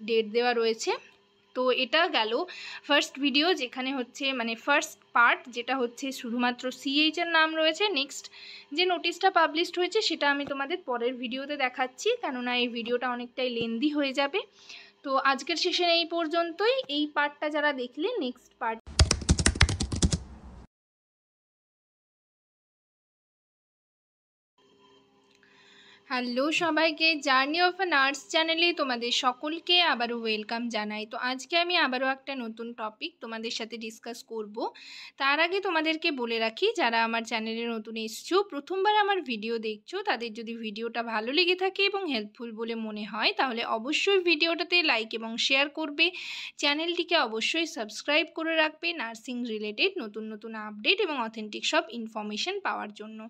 Date দেওয়া রয়েছে। তো এটা গেল ফার্স্ট ভিডিও, যেখানে হচ্ছে মানে ফার্স্ট পার্ট, যেটা হচ্ছে শুধুমাত্র সিএইচ এর নাম রয়েছে। নেক্সট যে নোটিশটা পাবলিশড হয়েছে সেটা আমি তোমাদের পরের ভিডিওতে দেখাচ্ছি, কেননা এই ভিডিওটা অনেকটাই লেন্দি হয়ে যাবে। তো আজকের সেশন এই পর্যন্তই। এই পার্টটা যারা দেখলে, নেক্সট পার্ট। হ্যালো সবাইকে, জার্নি অফ আ নার্স চ্যানেলে তোমাদের সকলকে আবারও ওয়েলকাম জানাই। তো আজকে আমি আবারও একটা নতুন টপিক তোমাদের সাথে ডিসকাস করব। তার আগে তোমাদেরকে বলে রাখি, যারা আমার চ্যানেলে নতুন এসছো, প্রথমবার আমার ভিডিও দেখছো, তাদের যদি ভিডিওটা ভালো লেগে থাকে এবং হেল্পফুল বলে মনে হয়, তাহলে অবশ্যই ভিডিওটাতে লাইক এবং শেয়ার করবে। চ্যানেলটিকে অবশ্যই সাবস্ক্রাইব করে রাখবে নার্সিং রিলেটেড নতুন নতুন আপডেট এবং অথেন্টিক সব ইনফরমেশন পাওয়ার জন্য।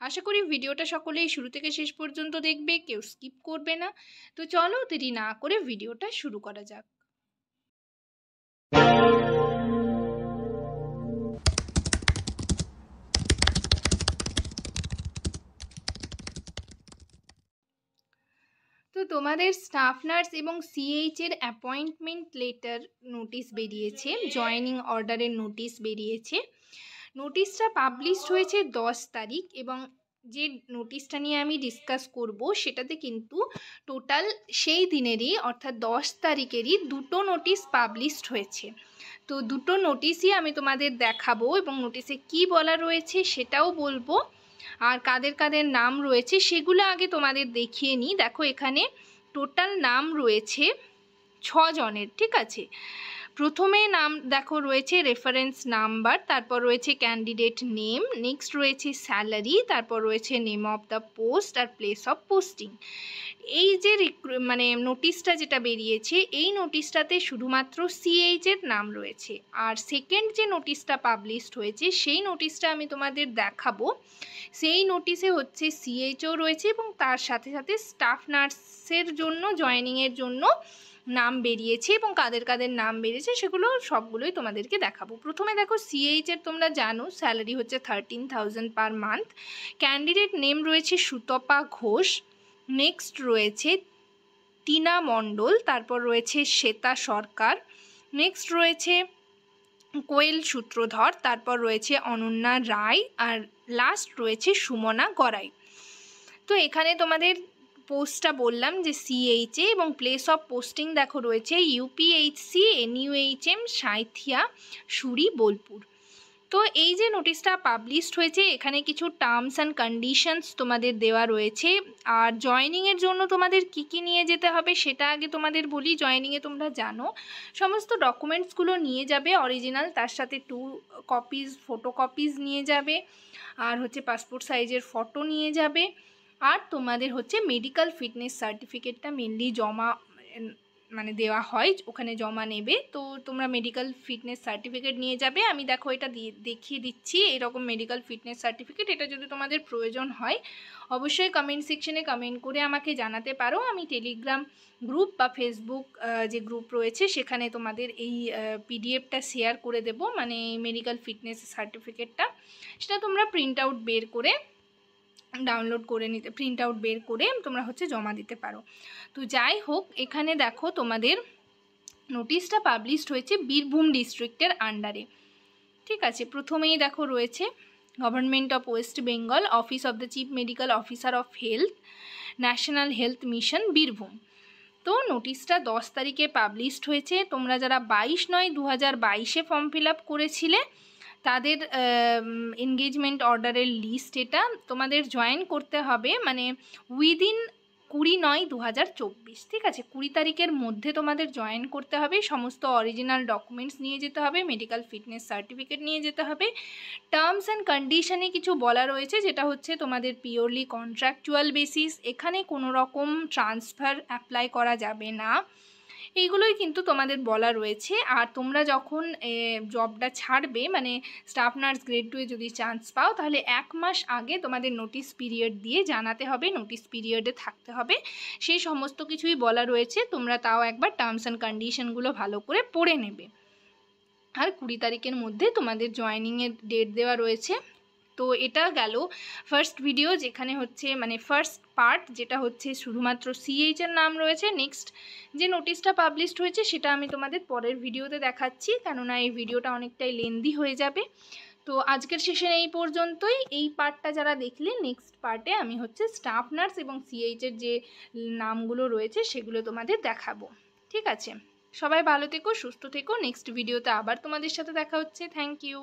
আশা করি ভিডিওটা সকলেই শুরু থেকে শেষ পর্যন্ত দেখবে, কেউ স্কিপ করবে না। তো চলো দেরি না করে ভিডিওটা শুরু করা যাক। তো তোমাদের স্টাফ নার্স এবং সিএইচ এর অ্যাপয়েন্টমেন্ট লেটার নোটিশ বেরিয়েছে, জয়েনিং অর্ডারের নোটিশ বেরিয়েছে। নোটিশটা পাবলিশড হয়েছে 10 তারিখ, এবং যে নোটিশটা নিয়ে আমি ডিসকাস করব সেটাতে কিন্তু টোটাল সেই দিনেরই অর্থাৎ 10 তারিখেরই দুটো নোটিশ পাবলিশড হয়েছে। তো দুটো নোটিশই আমি তোমাদের দেখাবো এবং নোটিশে কি বলা রয়েছে সেটাও বলবো, আর কাদের কাদের নাম রয়েছে সেগুলো আগে তোমাদের দেখিয়ে নিই। দেখো এখানে টোটাল নাম রয়েছে 6 জনের, ঠিক আছে। প্রথমে নাম দেখো রয়েছে রেফারেন্স নাম্বার, তারপর রয়েছে ক্যান্ডিডেট নেম, নেক্সট রয়েছে স্যালারি, তারপর রয়েছে নেম অফ দ্য পোস্ট আর প্লেস অফ পোস্টিং। এই যে মানে নোটিশটা যেটা বেরিয়েছে, এই নোটিশটাতে শুধুমাত্র সিএইচ এর নাম রয়েছে। আর সেকেন্ড যে নোটিশটা পাবলিশড হয়েছে সেই নোটিশটা আমি তোমাদের দেখাবো। সেই নোটিশে হচ্ছে সিএইচও রয়েছে এবং তার সাথে সাথে স্টাফ নার্সের জন্য জয়েনিংয়ের জন্য নাম বেরিয়েছে, এবং কাদের কাদের নাম বেরিয়েছে সেগুলো সবগুলোই তোমাদেরকে দেখাবো। প্রথমে দেখো সিএইচ এর তোমরা জানো স্যালারি হচ্ছে 13,000 পার মান্থ। ক্যান্ডিডেট নেম রয়েছে সুতপা ঘোষ, নেক্সট রয়েছে টিনা মণ্ডল, তারপর রয়েছে শ্বেতা সরকার, নেক্সট রয়েছে কোয়েল সূত্রধর, তারপর রয়েছে অনন্যা রায়, আর লাস্ট রয়েছে সুমনা গড়াই। তো এখানে তোমাদের পোস্টটা বললাম যে সিএইচএ, এবং প্লেস অফ পোস্টিং দেখো রয়েছে ইউপিএইচসি এনইউএইচএম সাঁইথিয়া সুরি বোলপুর। তো এই যে নোটিশটা পাবলিশড হয়েছে, এখানে কিছু টার্মস অ্যান্ড কন্ডিশনস তোমাদের দেওয়া রয়েছে। আর জয়েনিংয়ের জন্য তোমাদের কি নিয়ে যেতে হবে সেটা আগে তোমাদের বলি। জয়েনিংয়ে তোমরা জানো সমস্ত ডকুমেন্টসগুলো নিয়ে যাবে অরিজিনাল, তার সাথে 2 কপিজ ফটোকপিজ নিয়ে যাবে, আর হচ্ছে পাসপোর্ট সাইজের ফটো নিয়ে যাবে, আর তোমাদের হচ্ছে মেডিকেল ফিটনেস সার্টিফিকেটটা মেনলি জমা মানে দেওয়া হয়, ওখানে জমা নেবে। তো তোমরা মেডিকেল ফিটনেস সার্টিফিকেট নিয়ে যাবে। আমি দেখো এটা দেখিয়ে দিচ্ছি এরকম মেডিকেল ফিটনেস সার্টিফিকেট। এটা যদি তোমাদের প্রয়োজন হয় অবশ্যই কমেন্ট সেকশনে কমেন্ট করে আমাকে জানাতে পারো। আমি টেলিগ্রাম গ্রুপ বা ফেসবুক যে গ্রুপ রয়েছে সেখানে তোমাদের এই পিডিএফটা শেয়ার করে দেব, মানে মেডিকেল ফিটনেস সার্টিফিকেটটা। সেটা তোমরা প্রিন্ট আউট বের করে ডাউনলোড করে নিতে, প্রিন্ট আউট বের করে তোমরা হচ্ছে জমা দিতে পারো। তো যাই হোক, এখানে দেখো তোমাদের নোটিশটা পাবলিশড হয়েছে বীরভূম ডিস্ট্রিক্টের আন্ডারে, ঠিক আছে। প্রথমেই দেখো রয়েছে government of West Bengal, office of the chief medical officer of health, national health mission, Birbhum. তো নোটিশটা 10 তারিখে পাবলিশড হয়েছে। তোমরা যারা 22/9/2022 ফর্ম ফিল আপ করেছিলে তাদের এনগেজমেন্ট অর্ডারের লিস্ট এটা তোমাদের জয়েন করতে হবে, মানে উইদিন 20/9/2024, ঠিক আছে। 20 তারিখের মধ্যে তোমাদের জয়েন করতে হবে। সমস্ত অরিজিনাল ডকুমেন্টস নিয়ে যেতে হবে, মেডিকেল ফিটনেস সার্টিফিকেট নিয়ে যেতে হবে। টার্মস অ্যান্ড কন্ডিশনে কিছু বলা রয়েছে, যেটা হচ্ছে তোমাদের পিওরলি কন্ট্রাকচুয়াল বেসিস, এখানে কোনো রকম ট্রান্সফার অ্যাপ্লাই করা যাবে না, এইগুলোই কিন্তু তোমাদের বলা রয়েছে। আর তোমরা যখন জবটা ছাড়বে, মানে স্টাফ নার্স গ্রেড 2-এ যদি চান্স পাও, তাহলে 1 মাস আগে তোমাদের নোটিশ পিরিয়ড দিয়ে জানাতে হবে, নোটিশ পিরিয়ডে থাকতে হবে, সেই সমস্ত কিছুই বলা রয়েছে। তোমরা তাও একবার টার্মস অ্যান্ড কন্ডিশনগুলো ভালো করে পড়ে নেবে। আর 20 তারিখের মধ্যে তোমাদের জয়েনিংয়ের ডেট দেওয়া রয়েছে। তো এটা গেল ফার্স্ট ভিডিও, যেখানে হচ্ছে মানে ফার্স্ট পার্ট, যেটা হচ্ছে শুধুমাত্র সিএইচের নাম রয়েছে। নেক্সট যে নোটিশটা পাবলিশড হয়েছে সেটা আমি তোমাদের পরের ভিডিওতে দেখাচ্ছি, কেননা এই ভিডিওটা অনেকটাই লেন্দি হয়ে যাবে। তো আজকের সেশন এই পর্যন্তই। এই পার্টটা যারা দেখলে, নেক্সট পার্টে আমি হচ্ছে স্টাফ নার্স এবং সিএইচের যে নামগুলো রয়েছে সেগুলো তোমাদের দেখাবো। ঠিক আছে, সবাই ভালো থেকো, সুস্থ থেকো। নেক্সট ভিডিওতে আবার তোমাদের সাথে দেখা হচ্ছে। Thank you.